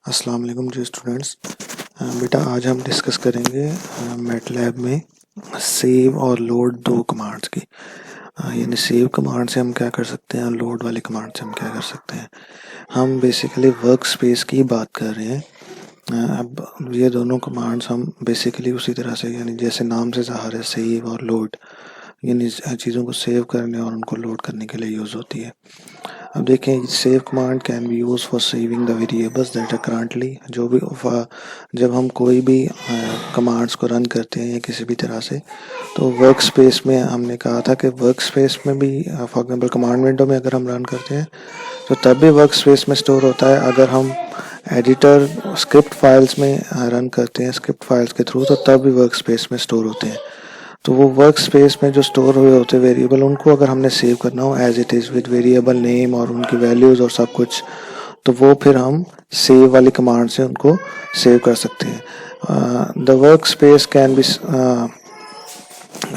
अस्सलाम वालेकुम जी स्टूडेंट्स। बेटा आज हम डिस्कस करेंगे मैटलैब में सेव और लोड दो कमांड्स की। यानी सेव कमांड से हम क्या कर सकते हैं और लोड वाले कमांड से हम क्या कर सकते हैं। हम बेसिकली वर्क स्पेस की बात कर रहे हैं। अब ये दोनों कमांड्स हम बेसिकली उसी तरह से यानी जैसे नाम से ज़ाहिर है सेव और लोड, यानी चीज़ों को सेव करने और उनको लोड करने के लिए यूज़ होती है। अब देखें save command can be use for saving the variables that are currently, जो भी जब हम कोई भी कमांड्स को रन करते हैं या किसी भी तरह से, तो वर्क स्पेस में हमने कहा था कि वर्क स्पेस में भी फॉर एग्जांपल कमांड विंडो में अगर हम रन करते हैं तो तब भी वर्क स्पेस में स्टोर होता है। अगर हम एडिटर स्क्रिप्ट फाइल्स में रन करते हैं स्क्रिप्ट फाइल्स के थ्रू, तो तब भी वर्क स्पेस में स्टोर होते हैं। तो वो वर्क स्पेस में जो स्टोर हुए होते वेरिएबल, उनको अगर हमने सेव करना हो as it is with variable name और उनकी वैल्यूज़ और सब कुछ, तो वो फिर हम सेव वाली कमांड से उनको सेव कर सकते हैं। The work space can be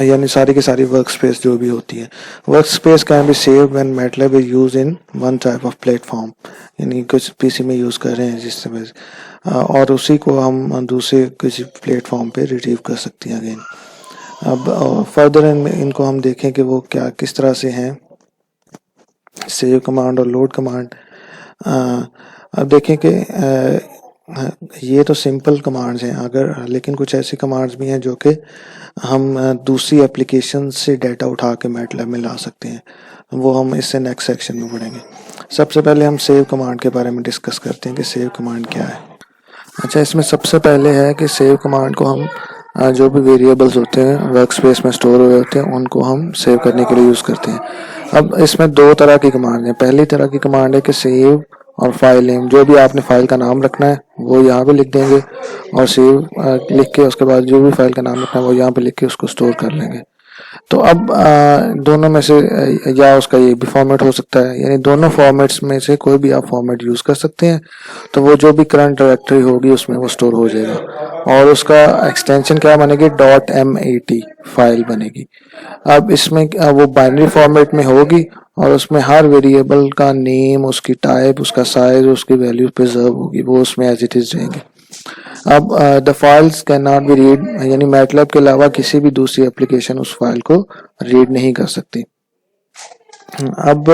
यानी सारी की सारी वर्क स्पेस जो भी होती है, work space can be save when MATLAB is use in one type of platform, यानी कुछ पीसी में यूज़ कर रहे हैं जिससे और उसी को हम दूसरे किसी प्लेटफॉर्म पे रिट्रीव कर सकते हैं अगेन। अब फर्दर इनको हम देखें कि वो क्या किस तरह से हैं सेव कमांड और लोड कमांड। अब देखें कि ये तो सिंपल कमांड्स हैं, अगर लेकिन कुछ ऐसी कमांड्स भी हैं जो कि हम दूसरी एप्लीकेशन से डाटा उठा के मैटलैब में ला सकते हैं। वो हम इससे नेक्स्ट सेक्शन में पढ़ेंगे। सबसे पहले हम सेव कमांड के बारे में डिस्कस करते हैं कि सेव कमांड क्या है। अच्छा, इसमें सबसे पहले है कि सेव कमांड को हम जो भी वेरिएबल्स होते हैं वर्क स्पेस में स्टोर हुए होते हैं उनको हम सेव करने के लिए यूज़ करते हैं। अब इसमें दो तरह की कमांड है। पहली तरह की कमांड है कि सेव और फाइल नेम, जो भी आपने फाइल का नाम रखना है वो यहाँ पे लिख देंगे और सेव लिख के उसके बाद जो भी फाइल का नाम रखना है वो यहाँ पे लिख के उसको स्टोर कर लेंगे। तो अब दोनों में से या उसका ये भी फॉर्मेट हो सकता है, यानी दोनों फॉर्मेट्स में से कोई भी आप फॉर्मेट यूज़ कर सकते हैं। तो वो जो भी करंट डायरेक्टरी होगी उसमें वो स्टोर हो जाएगा और उसका एक्सटेंशन क्या बनेगी, .mat फाइल बनेगी। अब इसमें वो बाइनरी फॉर्मेट में होगी और उसमें हर वेरिएबल का नेम, उसकी टाइप, उसका साइज, उसकी वैल्यू प्रिजर्व होगी, वो उसमें एज इट इज़ रहेंगे। अब the files can not be read, यानी मैटलैब के अलावा किसी भी दूसरी एप्लीकेशन उस फाइल को रीड नहीं कर सकती। अब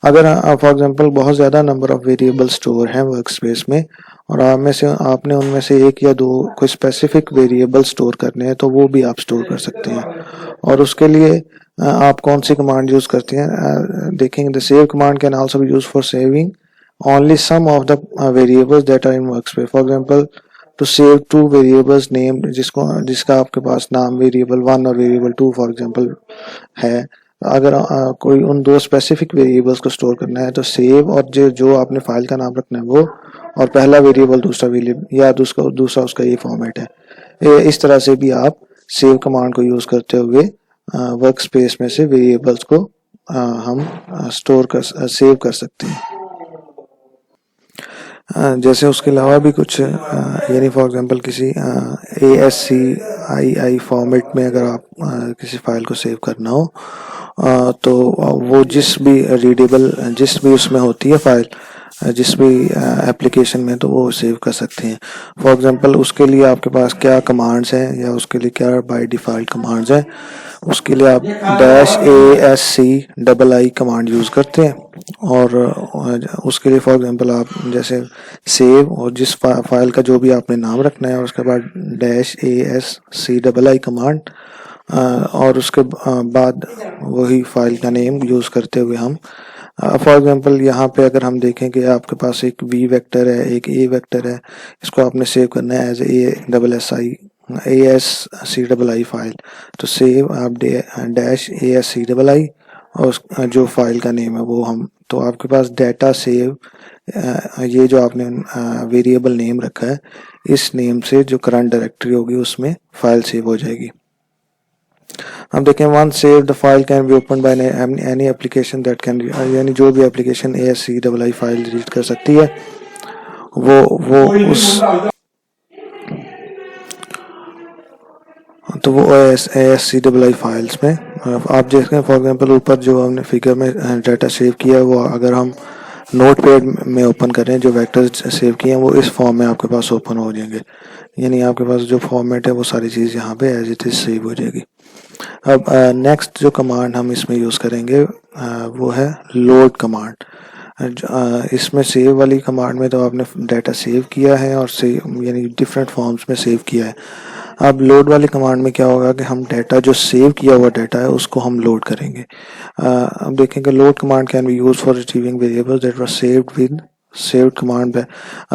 अगर फॉर एग्जांपल बहुत ज़्यादा नंबर ऑफ वेरिएबल स्टोर हैं वर्क स्पेस में और आपने उनमें से एक या दो कोई स्पेसिफिक वेरिएबल स्टोर करने हैं, तो वो भी आप स्टोर कर सकते हैं। और उसके लिए आप कौन सी कमांड यूज़ करते हैं देखेंगे। The save command can also be use for saving only some of the variables that are in workspace. For example, to save two variables named, जिसका आपके पास नाम वेरिएबल 1 और वेरिएबल 2 फॉर एग्जांपल है, अगर कोई उन दो स्पेसिफिक वेरिएबल्स को स्टोर करना है तो सेव और जो आपने फाइल का नाम रखना है वो, और पहला वेरिएबल दूसरा वेरिएबल या दूसरा उसका ये फॉर्मेट है। इस तरह से भी आप सेव कमांड को यूज़ करते हुए वर्क स्पेस में से वेरिएबल्स को हम सेव कर सकते हैं। जैसे उसके अलावा भी कुछ यानी फॉर एग्जांपल किसी ASCII फॉर्मेट में अगर आप किसी फाइल को सेव करना हो तो वो जिस भी उसमें होती है फाइल, जिस भी एप्लीकेशन में, तो वो सेव कर सकते हैं। फॉर एग्जांपल उसके लिए आपके पास क्या कमांड्स हैं या उसके लिए क्या बाय डिफ़ॉल्ट कमांड्स हैं, उसके लिए आप -ASCII कमांड यूज़ करते हैं। और उसके लिए फॉर एग्जांपल आप जैसे सेव और जिस फाइल का जो भी आपने नाम रखना है और उसके बाद -ASCII कमांड और उसके बाद वही फाइल का नेम यूज़ करते हुए हम फॉर एग्जांपल यहाँ पे अगर हम देखें कि आपके पास एक V वेक्टर है, एक A वेक्टर है, इसको आपने सेव करना है एज ASCII फाइल, तो सेव आप -ASCII और जो फाइल का नेम है वो हम, तो आपके पास डाटा सेव ये जो आपने वेरिएबल नेम रखा है, इस नेम से जो करंट डायरेक्टरी होगी उसमें फाइल सेव हो जाएगी। अब देखें one save the file can be open by any application that can, यानी जो भी एप्लीकेशन ASCII फाइल रीड कर सकती है वो उस तो वो ASCII फाइल्स में आप देखें फॉर एग्जांपल ऊपर जो हमने फिगर में डाटा सेव किया है वो अगर हम नोटपैड में ओपन कर रहे हैं, जो वेक्टर्स सेव किए हैं वो इस फॉर्म में आपके पास ओपन हो जाएंगे, यानी आपके पास जो फॉर्मेट है वो सारी चीज़ यहाँ पे एज इट इज़ सेव हो जाएगी। अब नेक्स्ट जो कमांड हम इसमें यूज़ करेंगे वो है लोड कमांड। इसमें सेव वाली कमांड में तो आपने डाटा सेव किया है और सेव यानी डिफरेंट फॉर्म्स में सेव किया है। अब लोड वाली कमांड में क्या होगा कि हम डाटा जो सेव किया हुआ डाटा है उसको हम लोड करेंगे। अब देखेंगे load command can be use for retrieving variables that were saved with saved command पे,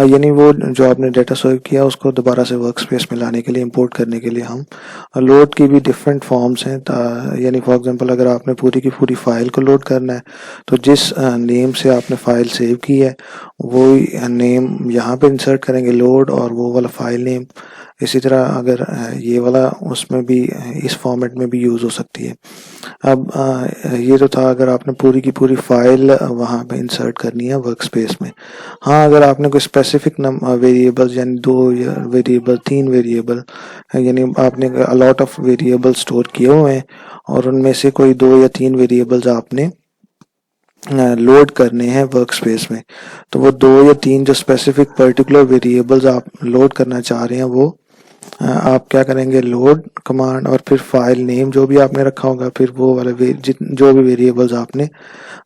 यानी वो जो आपने डाटा सेव किया उसको दोबारा से वर्क स्पेस में लाने के लिए, इंपोर्ट करने के लिए हम लोड की भी डिफरेंट फॉर्म्स हैं। यानी फॉर एग्जांपल अगर आपने पूरी की पूरी फाइल को लोड करना है तो जिस नेम से आपने फाइल सेव की है वो नेम यहाँ पे इंसर्ट करेंगे लोड, और वो वाला फाइल नेम इसी तरह अगर ये वाला उसमें भी इस फॉर्मेट में भी यूज़ हो सकती है। अब ये तो था अगर आपने पूरी की पूरी फाइल वहाँ पे इंसर्ट करनी है वर्क स्पेस में। हाँ, अगर आपने कोई स्पेसिफिक वेरिएबल्स यानी 2 या वेरिएबल 3 वेरिएबल यानी आपने अलॉट ऑफ वेरिएबल स्टोर किए हुए हैं और उनमें से कोई 2 या 3 वेरिएबल्स आपने लोड करने हैं वर्क स्पेस में, तो वो 2 या 3 जो स्पेसिफिक पर्टिकुलर वेरिएबल्स आप लोड करना चाह रहे हैं वो आप क्या करेंगे, लोड कमांड और फिर फाइल नेम जो भी आपने रखा होगा, फिर वो वाले जो भी वेरिएबल्स आपने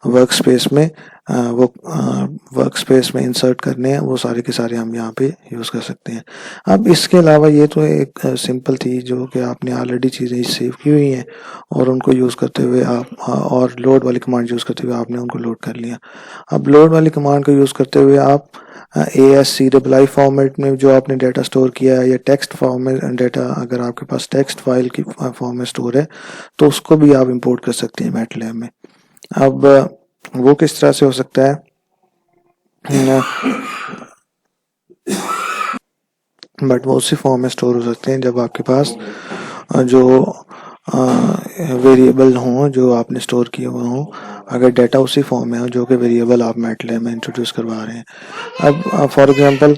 वर्क स्पेस में वो वर्क स्पेस में इंसर्ट करने हैं वो सारे के सारे हम यहाँ पे यूज़ कर सकते हैं। अब इसके अलावा ये तो एक सिंपल थी जो कि आपने ऑलरेडी चीज़ें सेव की हुई हैं और उनको यूज़ करते हुए आप और लोड वाली कमांड यूज़ करते हुए आपने उनको लोड कर लिया। अब लोड वाली कमांड को यूज़ करते हुए आप ASCII फॉर्मेट में जो आपने डाटा स्टोर किया है या टेक्स्ट फॉर्म में डाटा, अगर आपके पास टेक्स्ट फाइल की फॉर्म में स्टोर है तो उसको भी आप इंपोर्ट कर सकते हैं मैटलैब में। अब वो किस तरह से हो सकता है, बट वो उसी फॉर्म में स्टोर हो सकते हैं जब आपके पास जो वेरिएबल हों जो आपने स्टोर किए हुए हों, अगर डाटा उसी फॉर्म में हो जो कि वेरिएबल आप मैटलैब में इंट्रोड्यूस करवा रहे हैं। अब फॉर एग्जांपल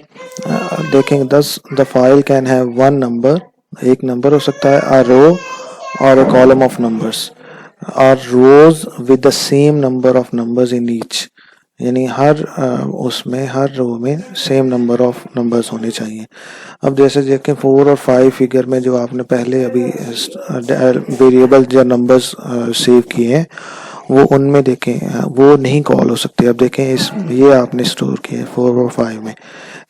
देखेंगे the file can have one number, एक नंबर हो सकता है, अ रो और अ कॉलम ऑफ नंबर्स और rows with the same number of numbers in each, यानी हर उसमें हर रो में सेम नंबर ऑफ नंबर्स होने चाहिए। अब जैसे देखें 4 और 5 फिगर में जो आपने पहले अभी वेरिएबल या नंबर्स सेव किए हैं वो उनमें देखें वो नहीं कॉल हो सकते। अब देखें ये आपने स्टोर किए 4 और 5 में,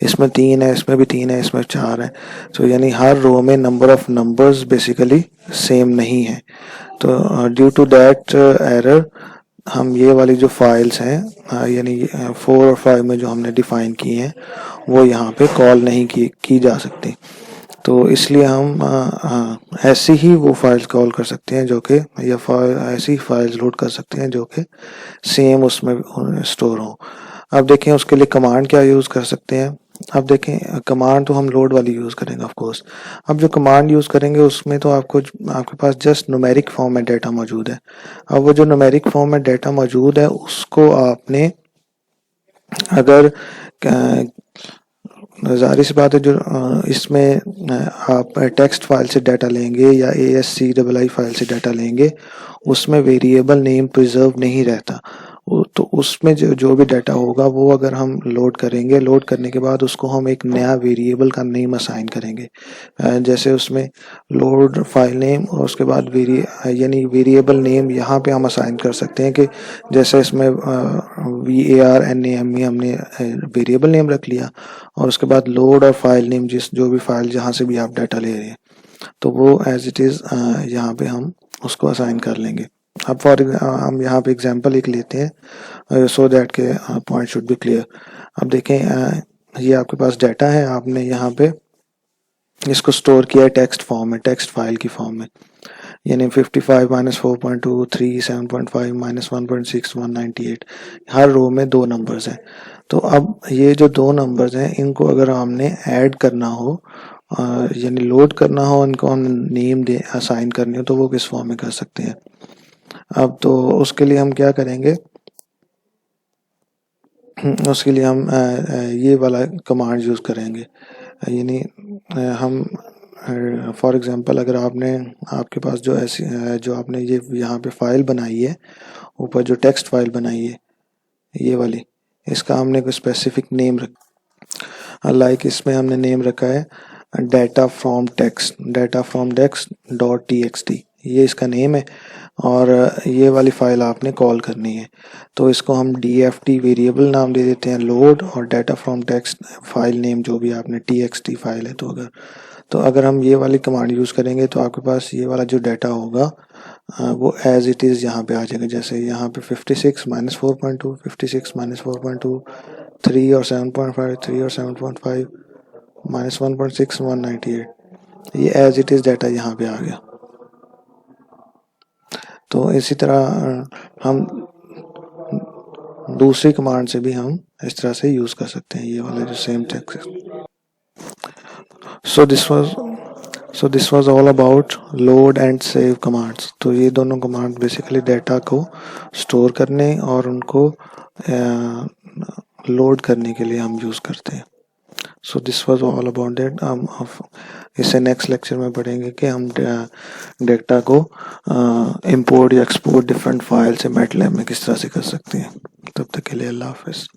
इसमें 3 है, इसमें भी 3 है, इसमें 4 है, तो यानी हर रो में number of numbers basically same नहीं है। तो ड्यू टू दैट एरर हम ये वाली जो फाइल्स हैं यानी 4 और 5 में जो हमने डिफाइन किए हैं वो यहाँ पे कॉल नहीं की जा सकती। तो इसलिए हम ऐसी ही वो फाइल्स कॉल कर सकते हैं जो कि या ऐसी फाइल्स लोड कर सकते हैं जो कि सेम उसमें स्टोर हो। अब देखें उसके लिए कमांड क्या यूज़ कर सकते हैं। अब देखें कमांड तो हम लोड वाली यूज़ करेंगे ऑफ कोर्स। अब जो कमांड यूज़ करेंगे उसमें तो आपके पास जस्ट न्यूमेरिक फॉर्म में डाटा मौजूद है। अब वो जो न्यूमेरिक फॉर्म में डाटा मौजूद है उसको आपने अगर जाहिर सी बात है जो इसमें आप टेक्स्ट फाइल से डाटा लेंगे या ASCII फाइल से डाटा लेंगे उसमें वेरिएबल नेम प्रिजर्व नहीं रहता, तो उसमें जो भी डाटा होगा वो अगर हम लोड करेंगे, लोड करने के बाद उसको हम एक नया वेरिएबल का नेम असाइन करेंगे। जैसे उसमें लोड फाइल नेम और उसके बाद यानी वेरिएबल नेम यहाँ पे हम असाइन कर सकते हैं कि जैसे इसमें VARNAME हमने वेरिएबल नेम रख लिया और उसके बाद लोड और फाइल नेम जो भी फाइल जहाँ से भी आप डाटा ले रहे हैं तो वो एज इट इज़ यहाँ पे हम उसको असाइन कर लेंगे। अब हम यहाँ पे एग्जांपल एक लेते हैं सो दैट के पॉइंट शुड बी क्लियर। अब देखें ये आपके पास डाटा है, आपने यहाँ पे इसको स्टोर किया है टेक्स्ट फॉर्म में, टेक्स्ट फाइल की फॉर्म में, यानी 55 माइनस 4.2 3 7.5 माइनस 1.6 198, हर रो में 2 नंबर्स हैं। तो अब ये जो 2 नंबर्स हैं इनको अगर हमने ऐड करना हो यानी लोड करना हो, इनको हम नेम असाइन करनी हो तो वो किस फॉर्म में कर सकते हैं। अब तो उसके लिए हम क्या करेंगे, उसके लिए हम ये वाला कमांड यूज़ करेंगे। यानी हम फॉर एग्जांपल अगर आपके पास जो ऐसी जो आपने ये यहाँ पे फाइल बनाई है, ऊपर जो टेक्स्ट फाइल बनाई है ये वाली, इसका हमने कोई स्पेसिफिक नेम लाइक इसमें हमने नेम रखा है data from text dot T ये इसका नेम है और ये वाली फाइल आपने कॉल करनी है। तो इसको हम DFT वेरिएबल नाम दे देते हैं लोड और data from text file name जो भी आपने TXT फाइल है। तो अगर हम ये वाली कमांड यूज़ करेंगे तो आपके पास ये वाला जो डाटा होगा वो एज इट इज़ यहाँ पे आ जाएगा। जैसे यहाँ पे 56 माइनस 4.2 56 माइनस 4.2 3 और 7.5 3 और 7.5 माइनस 1.6 198 ये एज इट इज़ डाटा यहाँ पे आ गया। तो इसी तरह हम दूसरी कमांड से भी हम इस तरह से यूज़ कर सकते हैं ये वाला जो same text. So this was all about load and save commands. तो ये दोनों कमांड बेसिकली डाटा को स्टोर करने और उनको लोड करने के लिए हम यूज़ करते हैं। So this was all about that. हम इससे नेक्स्ट लेक्चर में पढ़ेंगे कि हम डाटा को इंपोर्ट या एक्सपोर्ट डिफरेंट फाइल से मैटलैब में किस तरह से कर सकते हैं। तब तक के लिए अल्लाह हाफिज़।